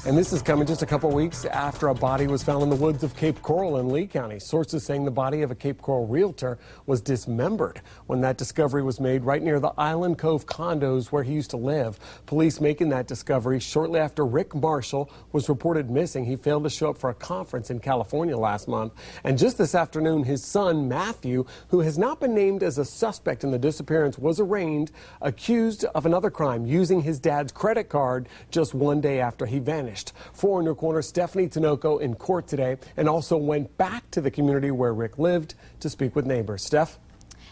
And this is coming just a couple weeks after a body was found in the woods of Cape Coral in Lee County. Sources saying the body of a Cape Coral realtor was dismembered when that discovery was made right near the Island Cove condos where he used to live. Police making that discovery shortly after Rick Marshall was reported missing. He failed to show up for a conference in California last month. And just this afternoon, his son, Matthew, who has not been named as a suspect in the disappearance, was arraigned, accused of another crime, using his dad's credit card just one day after he vanished. 4 in your corner, Stephanie Tinoco in court today, and also went back to the community where Rick lived to speak with neighbors. Steph?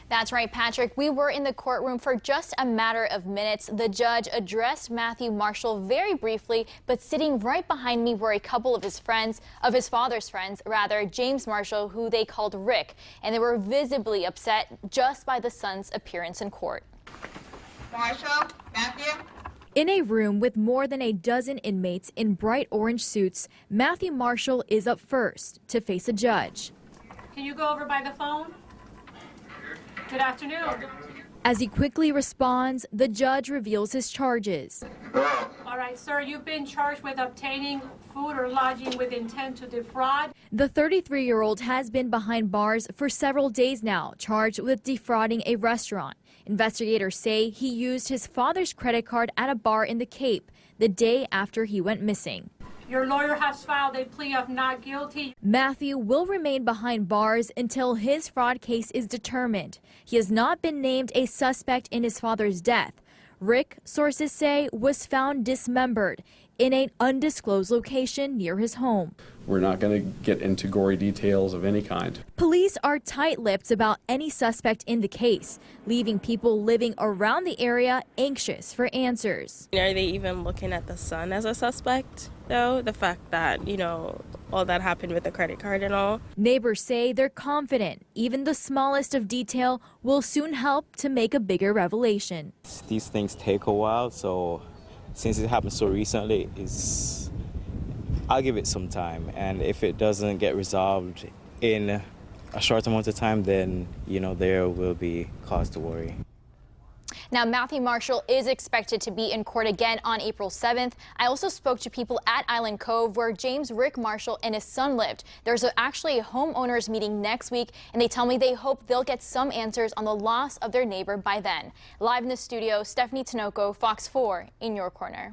That's right, Patrick. We were in the courtroom for just a matter of minutes. The judge addressed Matthew Marshall very briefly, but sitting right behind me were a couple of his father's friends, James Marshall, who they called Rick, and they were visibly upset just by the son's appearance in court. Marshall, Matthew? In a room with more than a dozen inmates in bright orange suits, Matthew Marshall is up first to face a judge. Can you go over by the phone? Good afternoon. As he quickly responds, the judge reveals his charges. All right, sir, you've been charged with obtaining food or lodging with intent to defraud. The 33-year-old has been behind bars for several days now, charged with defrauding a restaurant. Investigators say he used his father's credit card at a bar in the Cape the day after he went missing. Your lawyer has filed a plea of not guilty. Matthew will remain behind bars until his fraud case is determined. He has not been named a suspect in his father's death. Rick, sources say, was found dismembered in an undisclosed location near his home. We're not going to get into gory details of any kind. Police are tight-lipped about any suspect in the case, leaving people living around the area anxious for answers. Are they even looking at the son as a suspect, though? The fact that, all that happened with the credit card and all. Neighbors say they're confident even the smallest of detail will soon help to make a bigger revelation. These things take a while, so since it happened so recently, I'll give it some time. And if it doesn't get resolved in a short amount of time, then, there will be cause to worry. Now, Matthew Marshall is expected to be in court again on April 7th. I also spoke to people at Island Cove where James Rick Marshall and his son lived. There's actually a homeowners meeting next week, and they tell me they hope they'll get some answers on the loss of their neighbor by then. Live in the studio, Stephanie Tinoco, Fox 4 in your corner.